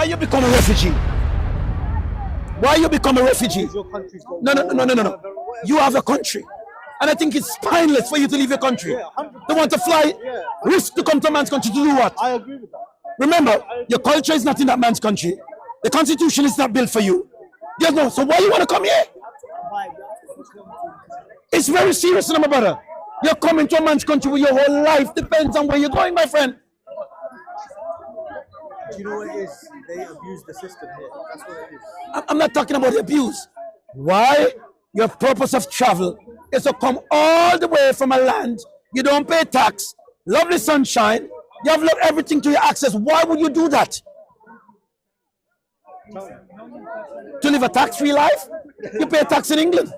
Why you become a refugee? Why you become a refugee? No. You have a country. And I think it's spineless for you to leave your country. They want to fly, risk to come to a man's country to do what? I agree with that. Remember, your culture is not in that man's country. The constitution is not built for you. Yes, no. So why you want to come here? It's very serious, my brother. You're coming to a man's country where your whole life depends on where you're going, my friend. Do you know what it is? They abuse the system here. That's what it is. I'm not talking about the abuse. Why? Your purpose of travel is to come all the way from a land you don't pay tax, lovely sunshine, you have everything to your access. Why would you do that? To live a tax-free life? You pay tax in England.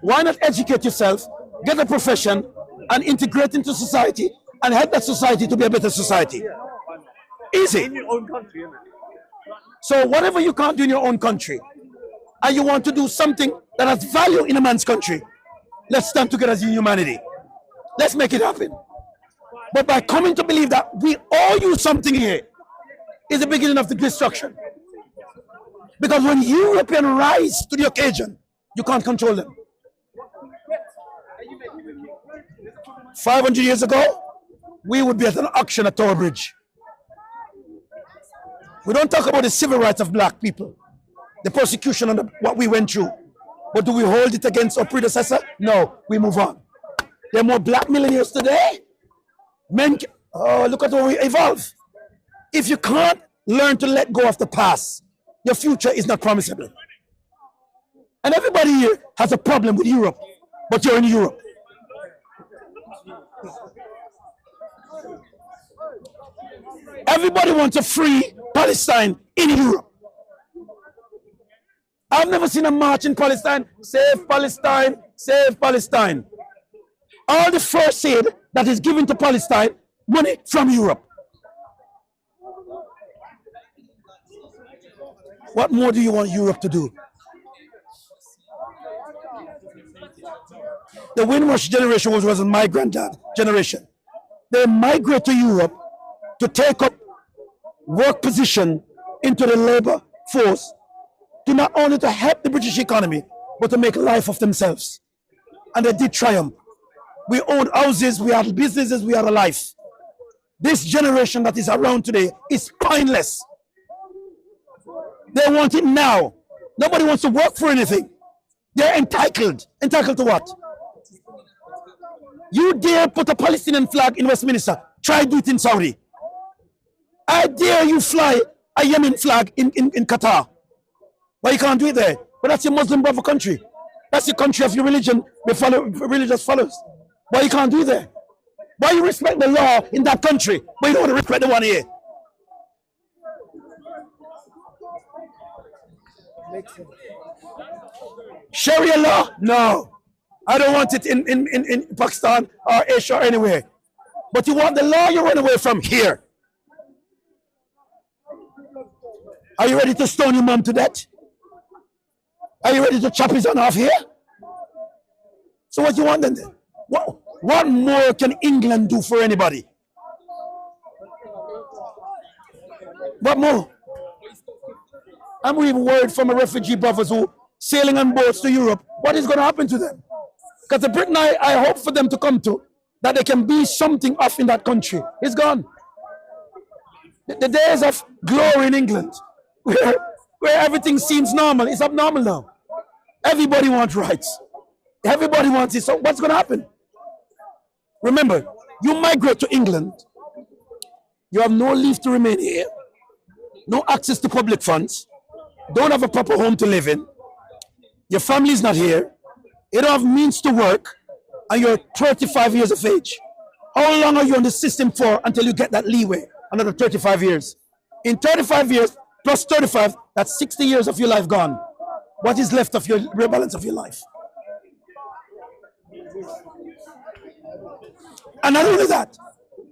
Why not educate yourself, get a profession, and integrate into society and help that society to be a better society? Easy. In your own country, isn't it? So whatever you can't do in your own country, and you want to do something that has value in a man's country, let's stand together as humanity. Let's make it happen. But by coming to believe that we owe you something here is the beginning of the destruction. Because when Europeans rise to the occasion, you can't control them. 500 years ago, we would be at an auction at Tower Bridge. We don't talk about the civil rights of black people, the persecution and what we went through. But do we hold it against our predecessor? No, we move on. There are more black millionaires today. Men, look at how we evolve. If you can't learn to let go of the past, your future is not promisable. And everybody here has a problem with Europe, but you're in Europe. Everybody wants to free Palestine in Europe. I've never seen a march in Palestine, save Palestine, save Palestine. All the first aid that is given to Palestine, money from Europe. What more do you want Europe to do? The Windrush generation was my granddad generation. They migrate to Europe to take up work position into the labor force to not only to help the British economy, but to make life of themselves. And they did triumph. We owned houses, we had businesses, we had a life. This generation that is around today is spineless. They want it now. Nobody wants to work for anything. They're entitled. Entitled to what? You dare put a Palestinian flag in Westminster. Try do it in Saudi. I dare you fly a Yemen flag in Qatar. But you can't do it there. But that's your Muslim brother country. That's the country of your religion, religious followers. Why you can't do it there? Why you respect the law in that country, but you don't want to respect the one here? Sharia law? No. I don't want it in Pakistan or Asia or anywhere. But you want the law you run away from here. Are you ready to stone your mom to death? Are you ready to chop his hand off here? So what do you want then? What more can England do for anybody? What more? I'm even worried from a refugee brothers who sailing on boats to Europe. What is going to happen to them? Because the Britain I hope for them to come to, that they can be something off in that country, is gone. The days of glory in England, where everything seems normal, is abnormal now. Everybody wants rights. Everybody wants it. So what's going to happen? Remember, you migrate to England, you have no leave to remain here, no access to public funds, don't have a proper home to live in, your family is not here, you don't have means to work, and you're 35 years of age. How long are you on the system for until you get that leeway? Another 35 years. In 35 years, plus 35, that's 60 years of your life gone. What is left of your rebalance of your life? And not only that,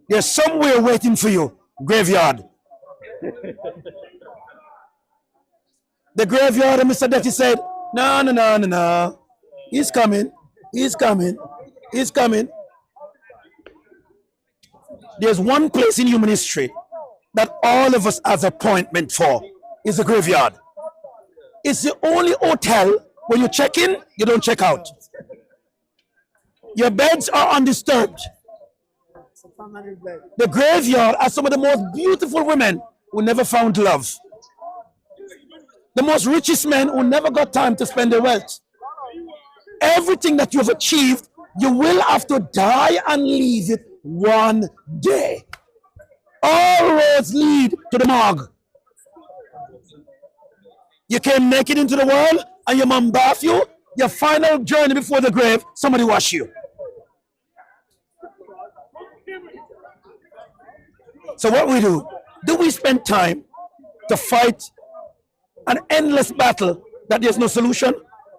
there's somewhere waiting for you, graveyard. The graveyard, and Mr. Detty said, no. He's coming. There's one place in human history that all of us has appointment for is the graveyard. It's the only hotel when you check in, you don't check out. Your beds are undisturbed. The graveyard has some of the most beautiful women who never found love. The most richest men who never got time to spend their wealth. Everything that you have achieved, you will have to die and leave it one day. All roads lead to the morgue. You came naked into the world and your mom bathed you. Your final journey before the grave, somebody wash you. So what we do we spend time to fight an endless battle that there's no solution,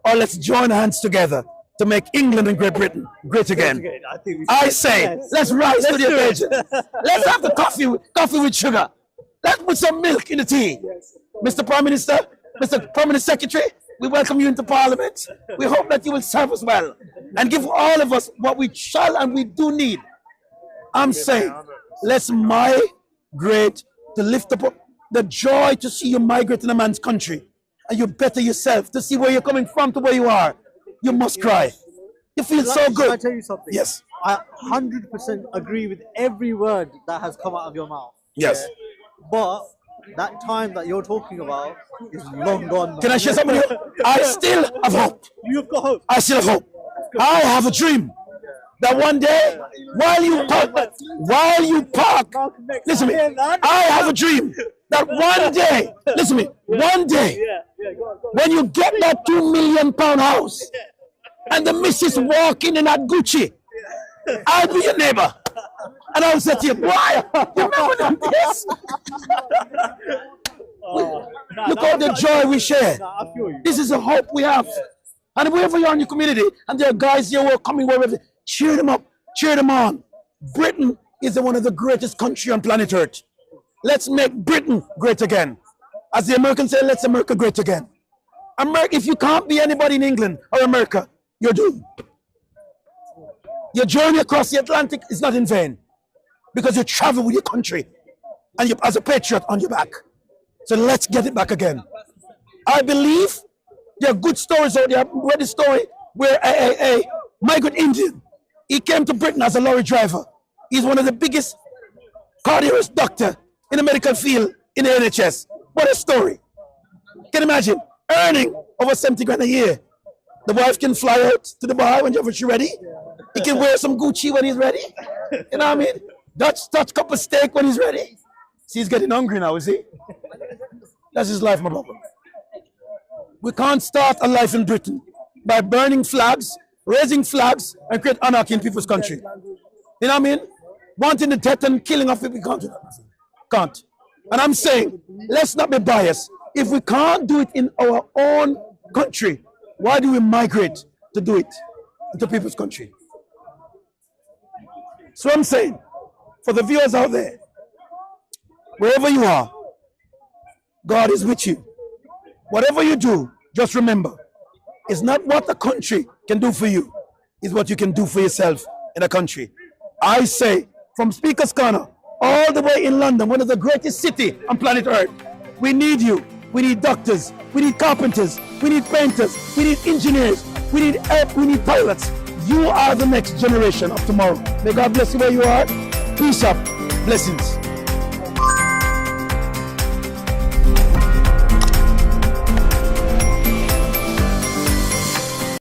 or let's join hands together to make England and Great Britain great again? I say, let's rise to the occasion. Let's have the coffee with sugar. Let's put some milk in the tea. Mr. Prime Minister, Mr. Permanent Secretary, we welcome you into Parliament. We hope that you will serve us well and give all of us what we shall and we do need. I'm saying, let's migrate to lift up the joy to see you migrate in a man's country. And you better yourself to see where you're coming from to where you are. You must cry. You feel so good. Can I tell you something? Yes. I 100% agree with every word that has come out of your mouth. Yes. But that time that you're talking about is long gone. Can I share something with you? I still have hope. You've got hope. I still have hope. I have a dream that one day, while you park, listen to me, I have a dream that one day, listen to me, one day, when you get that £2 million house and the missus walking in that Gucci, I'll be your neighbor. And I'll say to you, boy, you remember this? Look at the joy we share. This is the hope we have. And wherever you are in your community, and there are guys here who are coming wherever, cheer them up, cheer them on. Britain is one of the greatest countries on planet Earth. Let's make Britain great again. As the Americans say, let's America great again. America, if you can't be anybody in England or America, you're doomed. Your journey across the Atlantic is not in vain, because you travel with your country and you, as a patriot, on your back. So let's get it back again. I believe there are good stories out there. I've read a story where a migrant Indian, he came to Britain as a lorry driver. He's one of the biggest cardiologist doctor in the medical field in the NHS. What a story. Can you imagine earning over 70 grand a year? The wife can fly out to Dubai whenever she's ready. He can wear some Gucci when he's ready. You know what I mean? Dutch cup of steak when he's ready. See, he's getting hungry now, is he? That's his life, my brother. We can't start a life in Britain by burning flags, raising flags, and create anarchy in people's country. You know what I mean? Wanting the death and killing of people, we can't do that. Can't. And I'm saying, let's not be biased. If we can't do it in our own country, why do we migrate to do it into people's country? So I'm saying, for the viewers out there, wherever you are, God is with you. Whatever you do, just remember, it's not what the country can do for you, it's what you can do for yourself in a country. I say, from Speaker's Corner, all the way in London, one of the greatest cities on planet Earth, we need you. We need doctors, we need carpenters, we need painters, we need engineers, we need pilots. You are the next generation of tomorrow. May God bless you where you are. Peace up. Blessings.